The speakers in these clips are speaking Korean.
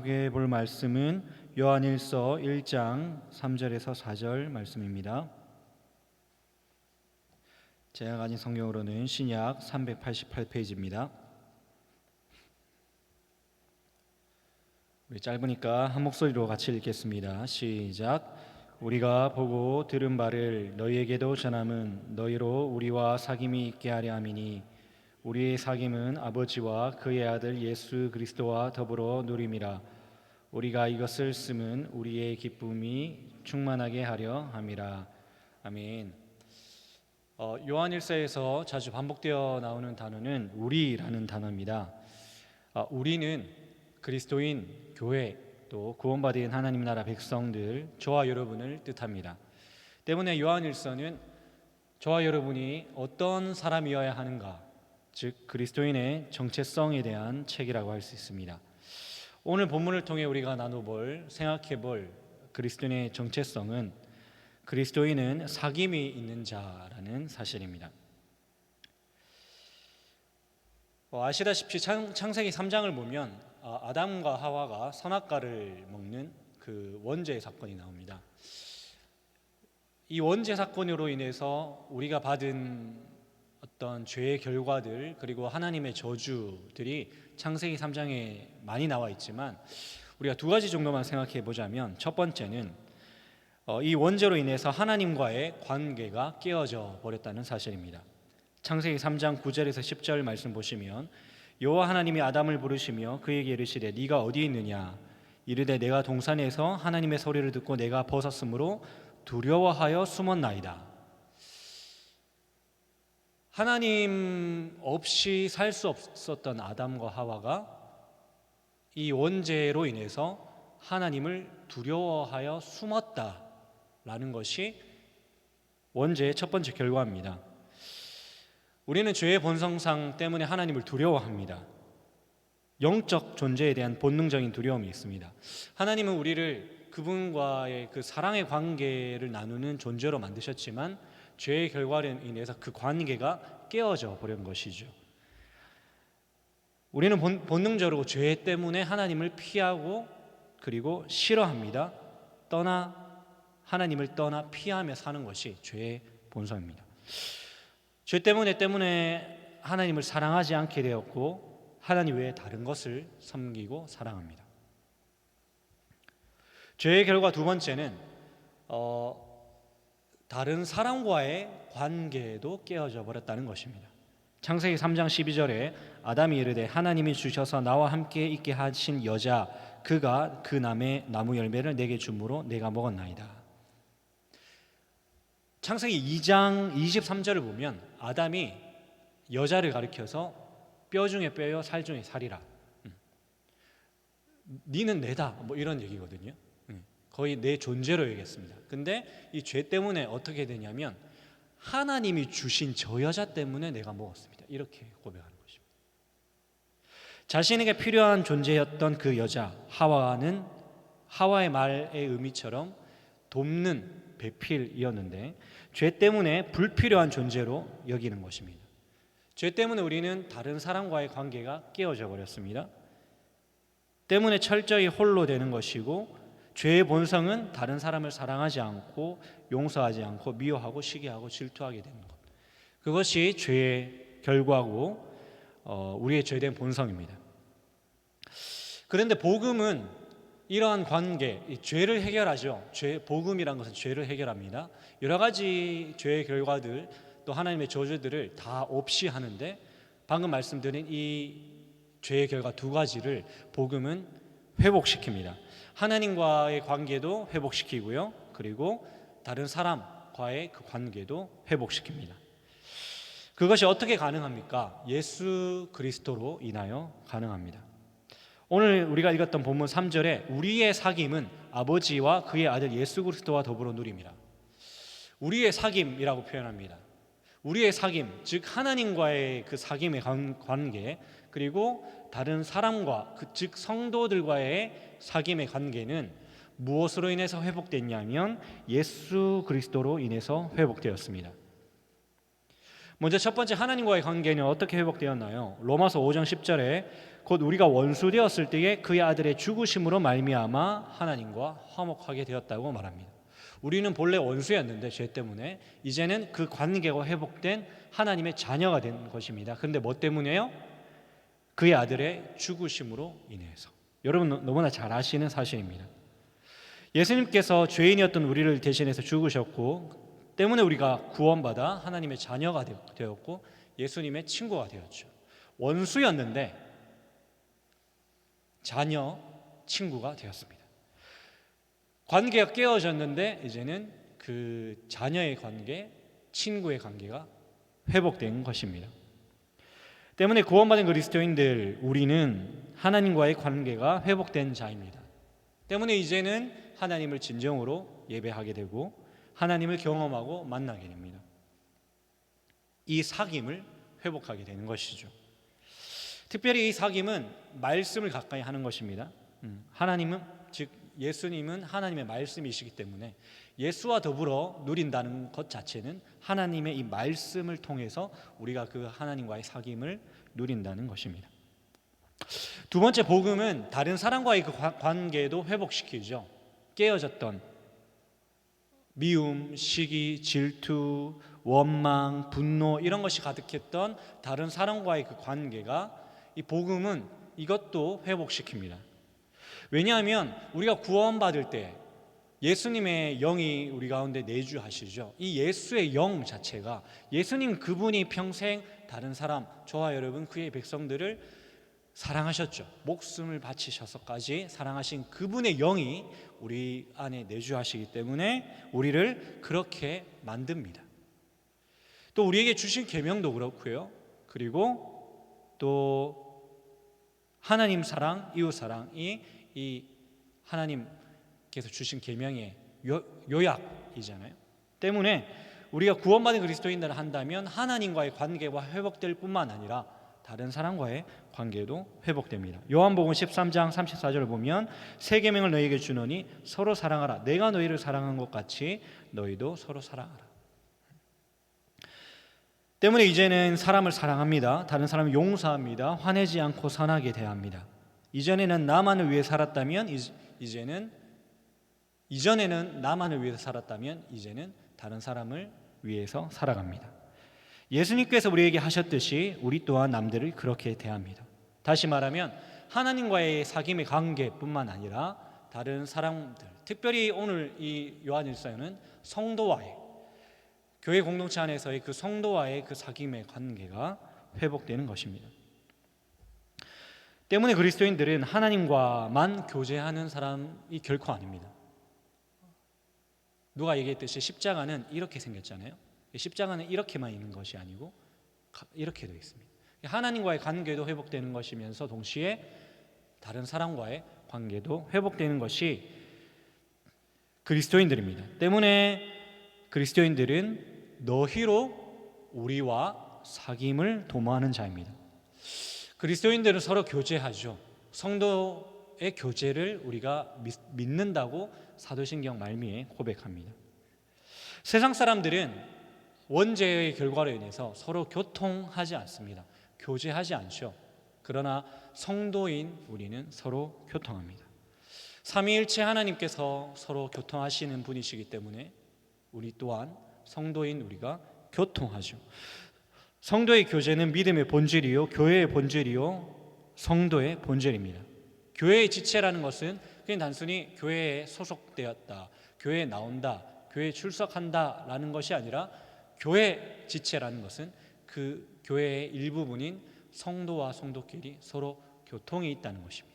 함께 볼 말씀은 요한일서 1장 3절에서 4절 말씀입니다. 제가 가진 성경으로는 신약 388페이지입니다. 우리 짧으니까 한 목소리로 같이 읽겠습니다. 시작. 우리가 보고 들은 바를 너희에게도 전함은 너희로 우리와 사귐이 있게 하려 함이니 우리의 사귐은 아버지와 그의 아들 예수 그리스도와 더불어 누림이라. 우리가 이것을 쓰면 우리의 기쁨이 충만하게 하려 함이라. 아멘. 요한일서에서 자주 반복되어 나오는 단어는 우리라는 단어입니다. 우리는 그리스도인, 교회, 또 구원받은 하나님 나라 백성들, 저와 여러분을 뜻합니다. 때문에 요한일서는 저와 여러분이 어떤 사람이어야 하는가, 즉 그리스도인의 정체성에 대한 책이라고 할 수 있습니다. 오늘 본문을 통해 우리가 생각해볼 그리스도인의 정체성은 그리스도인은 사귐이 있는 자라는 사실입니다. 아시다시피 창세기 3장을 보면 아담과 하와가 선악과를 먹는 그 원죄 사건이 나옵니다. 이 원죄 사건으로 인해서 우리가 받은 어떤 죄의 결과들, 그리고 하나님의 저주들이 창세기 3장에 많이 나와 있지만 우리가 두 가지 정도만 생각해 보자면, 첫 번째는 이 원죄로 인해서 하나님과의 관계가 깨어져 버렸다는 사실입니다. 창세기 3장 9절에서 10절 말씀 보시면, 여호와 하나님이 아담을 부르시며 그에게 이르시되 네가 어디 있느냐. 이르되 내가 동산에서 하나님의 소리를 듣고 내가 벗었으므로 두려워하여 숨었나이다. 하나님 없이 살 수 없었던 아담과 하와가 이 원죄로 인해서 하나님을 두려워하여 숨었다라는 것이 원죄의 첫 번째 결과입니다. 우리는 죄의 본성상 때문에 하나님을 두려워합니다. 영적 존재에 대한 본능적인 두려움이 있습니다. 하나님은 우리를 그분과의 그 사랑의 관계를 나누는 존재로 만드셨지만 죄의 결과로 인해서 그 관계가 깨어져 버린 것이죠. 우리는 본능적으로 죄 때문에 하나님을 피하고 그리고 싫어합니다. 하나님을 떠나 피하며 사는 것이 죄의 본성입니다. 죄 때문에 하나님을 사랑하지 않게 되었고 하나님 외에 다른 것을 섬기고 사랑합니다. 죄의 결과 두 번째는 다른 사람과의 관계도 깨어져 버렸다는 것입니다. 창세기 3장 12절에 아담이 이르되 하나님이 주셔서 나와 함께 있게 하신 여자 그가 그 나무 열매를 내게 주므로 내가 먹었나이다. 창세기 2장 23절을 보면 아담이 여자를 가리켜서 뼈 중에 뼈요 살 중에 살이라, 니는 내다, 이런 얘기거든요. 거의 내 존재로 얘기했습니다. 근데 이 죄 때문에 어떻게 되냐면 하나님이 주신 저 여자 때문에 내가 먹었습니다, 이렇게 고백하는 것입니다. 자신에게 필요한 존재였던 그 여자 하와는 하와의 말의 의미처럼 돕는 배필이었는데 죄 때문에 불필요한 존재로 여기는 것입니다. 죄 때문에 우리는 다른 사람과의 관계가 깨어져 버렸습니다. 때문에 철저히 홀로 되는 것이고, 죄의 본성은 다른 사람을 사랑하지 않고 용서하지 않고 미워하고 시기하고 질투하게 되는 것, 그것이 죄의 결과고 우리의 죄된 본성입니다. 그런데 복음은 이러한 관계, 죄를 해결하죠. 복음이란 것은 죄를 해결합니다. 여러 가지 죄의 결과들, 또 하나님의 저주들을 다 없이 하는데, 방금 말씀드린 이 죄의 결과 두 가지를 복음은 회복시킵니다. 하나님과의 관계도 회복시키고요, 그리고 다른 사람과의 그 관계도 회복시킵니다. 그것이 어떻게 가능합니까? 예수 그리스도로 인하여 가능합니다. 오늘 우리가 읽었던 본문 3절에 우리의 사귐은 아버지와 그의 아들 예수 그리스도와 더불어 누림이라. 우리의 사귐이라고 표현합니다. 우리의 사귐, 즉 하나님과의 그 사귐의 관계, 그리고 다른 사람과 즉 성도들과의 사귐의 관계는 무엇으로 인해서 회복됐냐면 예수 그리스도로 인해서 회복되었습니다. 먼저 첫 번째, 하나님과의 관계는 어떻게 회복되었나요? 로마서 5장 10절에 곧 우리가 원수 되었을 때에 그의 아들의 죽으심으로 말미암아 하나님과 화목하게 되었다고 말합니다. 우리는 본래 원수였는데 죄 때문에 이제는 그 관계가 회복된 하나님의 자녀가 된 것입니다. 그런데 뭐 때문에요? 그의 아들의 죽으심으로 인해서. 여러분 너무나 잘 아시는 사실입니다. 예수님께서 죄인이었던 우리를 대신해서 죽으셨고 때문에 우리가 구원받아 하나님의 자녀가 되었고 예수님의 친구가 되었죠. 원수였는데 자녀, 친구가 되었습니다. 관계가 깨어졌는데 이제는 그 자녀의 관계, 친구의 관계가 회복된 것입니다. 때문에 구원받은 그리스도인들 우리는 하나님과의 관계가 회복된 자입니다. 때문에 이제는 하나님을 진정으로 예배하게 되고 하나님을 경험하고 만나게 됩니다. 이 사귐을 회복하게 되는 것이죠. 특별히 이 사귐은 말씀을 가까이 하는 것입니다. 하나님은 즉 예수님은 하나님의 말씀이시기 때문에 예수와 더불어 누린다는 것 자체는 하나님의 이 말씀을 통해서 우리가 그 하나님과의 사귐을 누린다는 것입니다. 두 번째, 복음은 다른 사람과의 그 관계도 회복시키죠. 깨어졌던 미움, 시기, 질투, 원망, 분노 이런 것이 가득했던 다른 사람과의 그 관계가 이 복음은 이것도 회복시킵니다. 왜냐하면 우리가 구원받을 때 예수님의 영이 우리 가운데 내주하시죠. 이 예수의 영 자체가 예수님 그분이 평생 다른 사람, 저와 여러분 그의 백성들을 사랑하셨죠. 목숨을 바치셔서까지 사랑하신 그분의 영이 우리 안에 내주하시기 때문에 우리를 그렇게 만듭니다. 또 우리에게 주신 계명도 그렇고요. 그리고 또 하나님 사랑, 이웃 사랑이 이 하나님께서 주신 계명의 요약이잖아요. 때문에 우리가 구원받은 그리스도인들을 한다면 하나님과의 관계가 회복될 뿐만 아니라 다른 사람과의 관계도 회복됩니다. 요한복음 13장 34절을 보면 새 계명을 너희에게 주노니 서로 사랑하라. 내가 너희를 사랑한 것 같이 너희도 서로 사랑하라. 때문에 이제는 사람을 사랑합니다. 다른 사람을 용서합니다. 화내지 않고 선하게 대합니다. 이전에는 나만을 위해 살았다면 이전에는 나만을 위해서 살았다면 이제는 다른 사람을 위해서 살아갑니다. 예수님께서 우리에게 하셨듯이 우리 또한 남들을 그렇게 대합니다. 다시 말하면 하나님과의 사귐의 관계뿐만 아니라 다른 사람들, 특별히 오늘 이 요한일서에는 성도와의 교회 공동체 안에서의 그 성도와의 그 사귐의 관계가 회복되는 것입니다. 때문에 그리스도인들은 하나님과만 교제하는 사람이 결코 아닙니다. 누가 얘기했듯이 십자가는 이렇게 생겼잖아요. 십자가는 이렇게만 있는 것이 아니고 이렇게 되어 있습니다. 하나님과의 관계도 회복되는 것이면서 동시에 다른 사람과의 관계도 회복되는 것이 그리스도인들입니다. 때문에 그리스도인들은 너희로 우리와 사귐을 도모하는 자입니다. 그리스도인들은 서로 교제하죠. 성도의 교제를 우리가 믿는다고 사도신경 말미에 고백합니다. 세상 사람들은 원죄의 결과로 인해서 서로 교통하지 않습니다. 교제하지 않죠. 그러나 성도인 우리는 서로 교통합니다. 삼위일체 하나님께서 서로 교통하시는 분이시기 때문에 우리 또한 성도인 우리가 교통하죠. 성도의 교제는 믿음의 본질이요 교회의 본질이요 성도의 본질입니다. 교회의 지체라는 것은 그냥 단순히 교회에 소속되었다, 교회에 나온다, 교회에 출석한다라는 것이 아니라 교회 지체라는 것은 그 교회의 일부분인 성도와 성도끼리 서로 교통이 있다는 것입니다.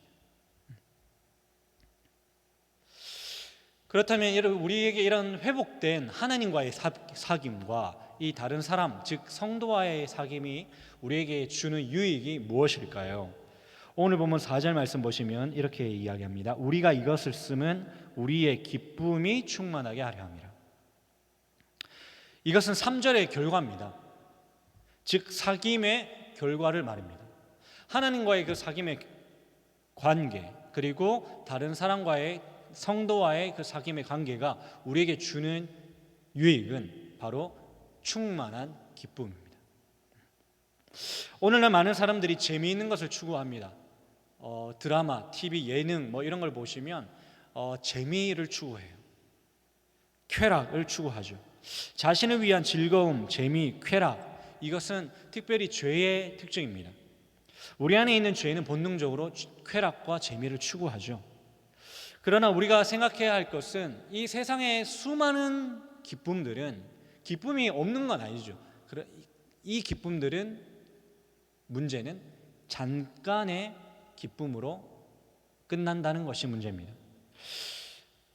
그렇다면 우리에게 이런 회복된 하나님과의 사귐과 이 다른 사람, 즉 성도와의 사귐이 우리에게 주는 유익이 무엇일까요? 오늘 보면 4절 말씀 보시면 이렇게 이야기합니다. 우리가 이것을 쓰면 우리의 기쁨이 충만하게 하려 함이라. 이것은 3절의 결과입니다. 즉 사귐의 결과를 말입니다. 하나님과의 그 사귐의 관계, 그리고 다른 사람과의 성도와의 그 사귐의 관계가 우리에게 주는 유익은 바로 충만한 기쁨입니다. 오늘날 많은 사람들이 재미있는 것을 추구합니다. 드라마, TV, 예능 뭐 이런 걸 보시면 재미를 추구해요. 쾌락을 추구하죠. 자신을 위한 즐거움, 재미, 쾌락, 이것은 특별히 죄의 특징입니다. 우리 안에 있는 죄는 본능적으로 쾌락과 재미를 추구하죠. 그러나 우리가 생각해야 할 것은 이 세상의 수많은 기쁨들은 기쁨이 없는 건 아니죠. 이 기쁨들은 문제는 잠깐의 기쁨으로 끝난다는 것이 문제입니다.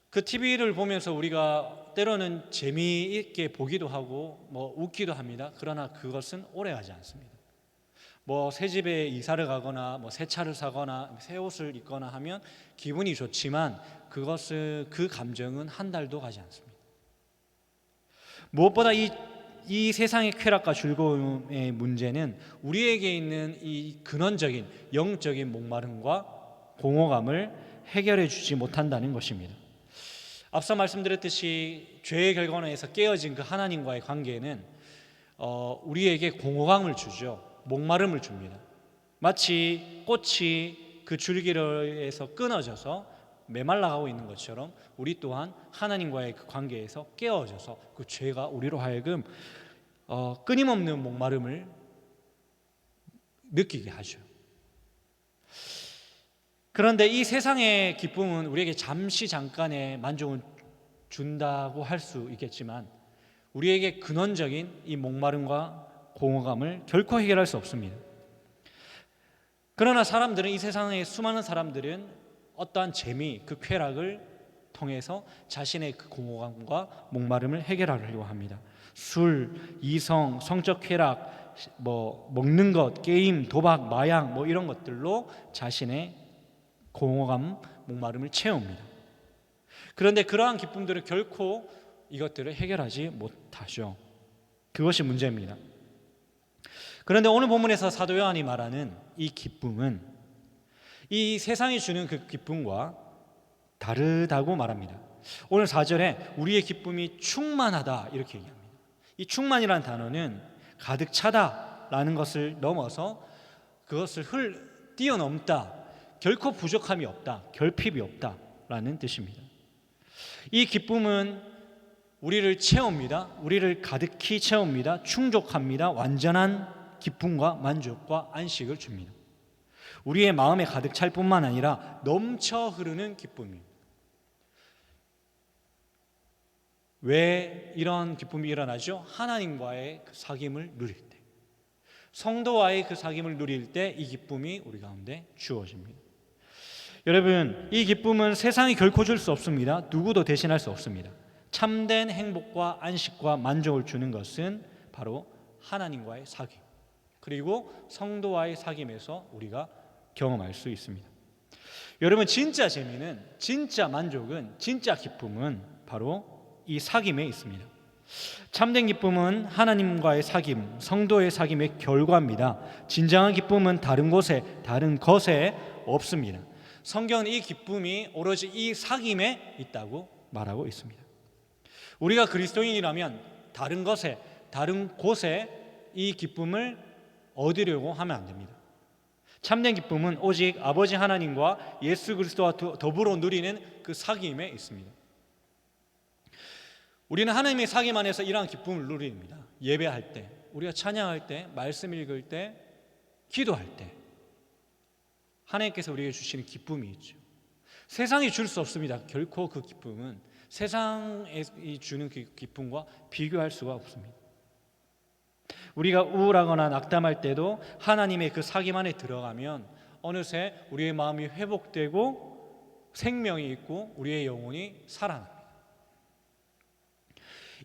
그 TV를 보면서 우리가 때로는 재미있게 보기도 하고 웃기도 합니다. 그러나 그것은 오래가지 않습니다. 새 집에 이사를 가거나 새 차를 사거나 새 옷을 입거나 하면 기분이 좋지만 그 감정은 한 달도 가지 않습니다. 무엇보다 이 세상의 쾌락과 즐거움의 문제는 우리에게 있는 이 근원적인 영적인 목마름과 공허감을 해결해 주지 못한다는 것입니다. 앞서 말씀드렸듯이 죄의 결과론에서 깨어진 그 하나님과의 관계는 우리에게 공허감을 주죠. 목마름을 줍니다. 마치 꽃이 그 줄기에서 끊어져서 메말라가고 있는 것처럼 우리 또한 하나님과의 그 관계에서 깨어져서 그 죄가 우리로 하여금 끊임없는 목마름을 느끼게 하죠. 그런데 이 세상의 기쁨은 우리에게 잠깐의 만족을 준다고 할 수 있겠지만 우리에게 근원적인 이 목마름과 공허감을 결코 해결할 수 없습니다. 그러나 이 세상의 수많은 사람들은 어떠한 재미, 그 쾌락을 통해서 자신의 그 공허감과 목마름을 해결하려고 합니다. 술, 이성, 성적 쾌락, 먹는 것, 게임, 도박, 마약 이런 것들로 자신의 공허감, 목마름을 채웁니다. 그런데 그러한 기쁨들은 결코 이것들을 해결하지 못하죠. 그것이 문제입니다. 그런데 오늘 본문에서 사도 요한이 말하는 이 기쁨은 이 세상이 주는 그 기쁨과 다르다고 말합니다. 오늘 4절에 우리의 기쁨이 충만하다 이렇게 얘기합니다. 이 충만이라는 단어는 가득 차다라는 것을 넘어서 그것을 뛰어넘다, 결코 부족함이 없다, 결핍이 없다라는 뜻입니다. 이 기쁨은 우리를 채웁니다. 우리를 가득히 채웁니다. 충족합니다. 완전한 기쁨과 만족과 안식을 줍니다. 우리의 마음에 가득 찰 뿐만 아니라 넘쳐 흐르는 기쁨입니다. 왜 이런 기쁨이 일어나죠? 하나님과의 그 사귐을 누릴 때, 성도와의 그 사귐을 누릴 때 이 기쁨이 우리 가운데 주어집니다. 여러분, 이 기쁨은 세상이 결코 줄 수 없습니다. 누구도 대신할 수 없습니다. 참된 행복과 안식과 만족을 주는 것은 바로 하나님과의 사귐, 그리고 성도와의 사귐에서 우리가 경험할 수 있습니다. 여러분, 진짜 재미는, 진짜 만족은, 진짜 기쁨은 바로 이 사귐에 있습니다. 참된 기쁨은 하나님과의 사귐, 성도의 사귐의 결과입니다. 진정한 기쁨은 다른 것에 없습니다. 성경은 이 기쁨이 오로지 이 사귐에 있다고 말하고 있습니다. 우리가 그리스도인이라면 다른 곳에 이 기쁨을 얻으려고 하면 안 됩니다. 참된 기쁨은 오직 아버지 하나님과 예수 그리스도와 더불어 누리는 그 사귐에 있습니다. 우리는 하나님의 사귐 안에서 이러한 기쁨을 누립니다. 예배할 때, 우리가 찬양할 때, 말씀 읽을 때, 기도할 때 하나님께서 우리에게 주시는 기쁨이 있죠. 세상이 줄 수 없습니다. 결코 그 기쁨은 세상이 주는 그 기쁨과 비교할 수가 없습니다. 우리가 우울하거나 낙담할 때도 하나님의 그 사귐 안에 들어가면 어느새 우리의 마음이 회복되고 생명이 있고 우리의 영혼이 살아납니다.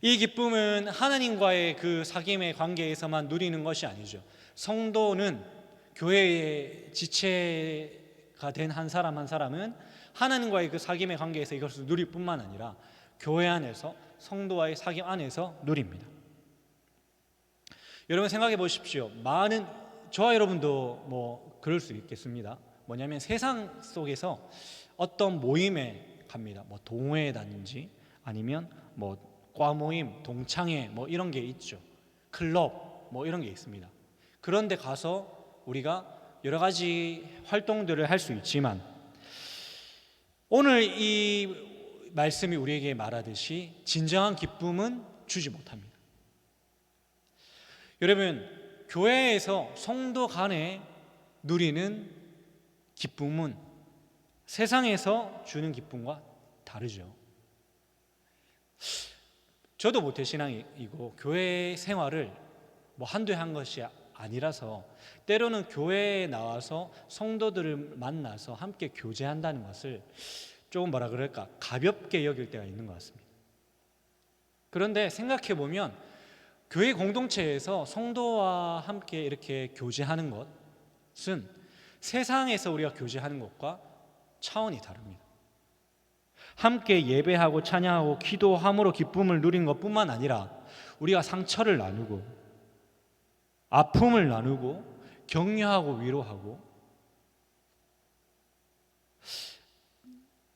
이 기쁨은 하나님과의 그 사귐의 관계에서만 누리는 것이 아니죠. 성도는, 교회의 지체가 된 한 사람은 하나님과의 그 사귐의 관계에서 이것을 누릴 뿐만 아니라 교회 안에서, 성도와의 사귐 안에서 누립니다. 여러분 생각해 보십시오. 저와 여러분도 그럴 수 있겠습니다. 뭐냐면 세상 속에서 어떤 모임에 갑니다. 동호회다든지 아니면 과 모임, 동창회 이런 게 있죠. 클럽 이런 게 있습니다. 그런데 가서 우리가 여러 가지 활동들을 할 수 있지만 오늘 이 말씀이 우리에게 말하듯이 진정한 기쁨은 주지 못합니다. 여러분, 교회에서 성도 간에 누리는 기쁨은 세상에서 주는 기쁨과 다르죠. 저도 모태신앙이고 교회 생활을 한두해 한 것이 아니라서 때로는 교회에 나와서 성도들을 만나서 함께 교제한다는 것을 조금 가볍게 여길 때가 있는 것 같습니다. 그런데 생각해 보면 교회 공동체에서 성도와 함께 이렇게 교제하는 것은 세상에서 우리가 교제하는 것과 차원이 다릅니다. 함께 예배하고 찬양하고 기도함으로 기쁨을 누린 것뿐만 아니라 우리가 상처를 나누고 아픔을 나누고 격려하고 위로하고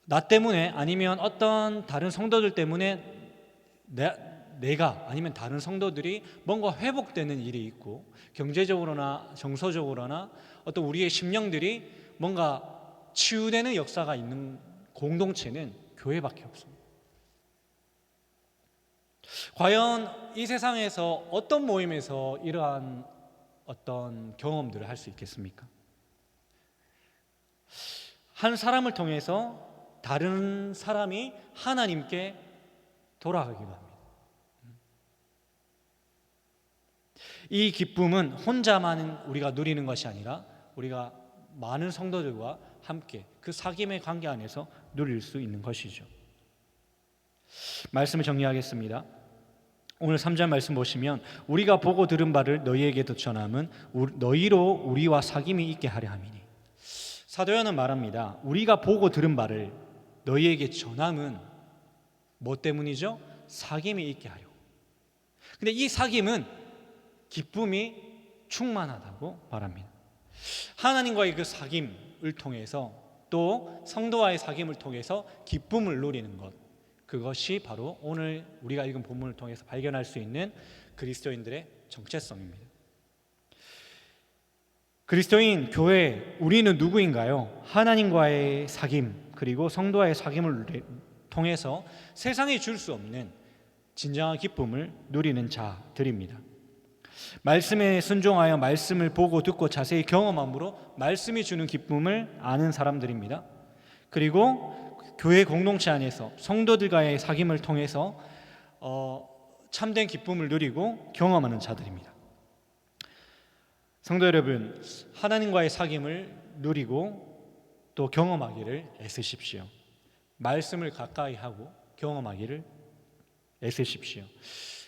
나 때문에 아니면 어떤 다른 성도들 때문에 내가 아니면 다른 성도들이 뭔가 회복되는 일이 있고 경제적으로나 정서적으로나 어떤 우리의 심령들이 뭔가 치유되는 역사가 있는 공동체는 교회밖에 없습니다. 과연 이 세상에서 어떤 모임에서 이러한 어떤 경험들을 할 수 있겠습니까? 한 사람을 통해서 다른 사람이 하나님께 돌아가기도 합니다. 이 기쁨은 혼자만 우리가 누리는 것이 아니라 우리가 많은 성도들과 함께 그 사귐의 관계 안에서 누릴 수 있는 것이죠. 말씀을 정리하겠습니다. 오늘 3절 말씀 보시면 우리가 보고 들은 바를 너희에게도 전함은 너희로 우리와 사귐이 있게 하려 함이니. 사도 요한은 말합니다. 우리가 보고 들은 바를 너희에게 전함은 뭐 때문이죠? 사귐이 있게 하려고. 근데 이 사귐은 기쁨이 충만하다고 말합니다. 하나님과의 그 사귐을 통해서 또 성도와의 사귐을 통해서 기쁨을 누리는 것, 그것이 바로 오늘 우리가 읽은 본문을 통해서 발견할 수 있는 그리스도인들의 정체성입니다. 그리스도인 교회, 우리는 누구인가요? 하나님과의 사귐 그리고 성도와의 사귐을 통해서 세상이 줄 수 없는 진정한 기쁨을 누리는 자들입니다. 말씀에 순종하여 말씀을 보고 듣고 자세히 경험함으로 말씀이 주는 기쁨을 아는 사람들입니다. 그리고 교회 공동체 안에서 성도들과의 사귐을 통해서 참된 기쁨을 누리고 경험하는 자들입니다. 성도 여러분, 하나님과의 사귐을 누리고 또 경험하기를 애쓰십시오. 말씀을 가까이 하고 경험하기를 애쓰십시오.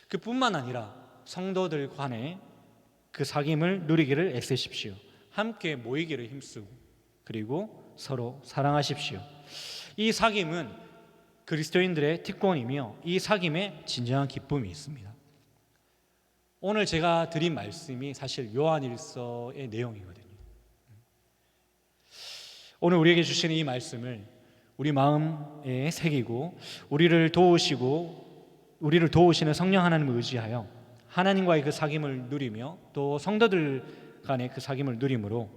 그뿐만 아니라 성도들 간에 그 사귐을 누리기를 애쓰십시오. 함께 모이기를 힘쓰고 그리고 서로 사랑하십시오. 이 사귐은 그리스도인들의 특권이며 이 사귐에 진정한 기쁨이 있습니다. 오늘 제가 드린 말씀이 사실 요한일서의 내용이거든요. 오늘 우리에게 주시는 이 말씀을 우리 마음에 새기고 우리를 도우시는 성령 하나님을 의지하여 하나님과의 그 사귐을 누리며 또 성도들 간의 그 사귐을 누림으로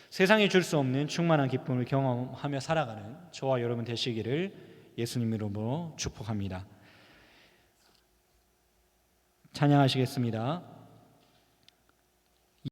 세상에 줄 수 없는 충만한 기쁨을 경험하며 살아가는 저와 여러분 되시기를 예수님 이름으로 축복합니다. 찬양하시겠습니다.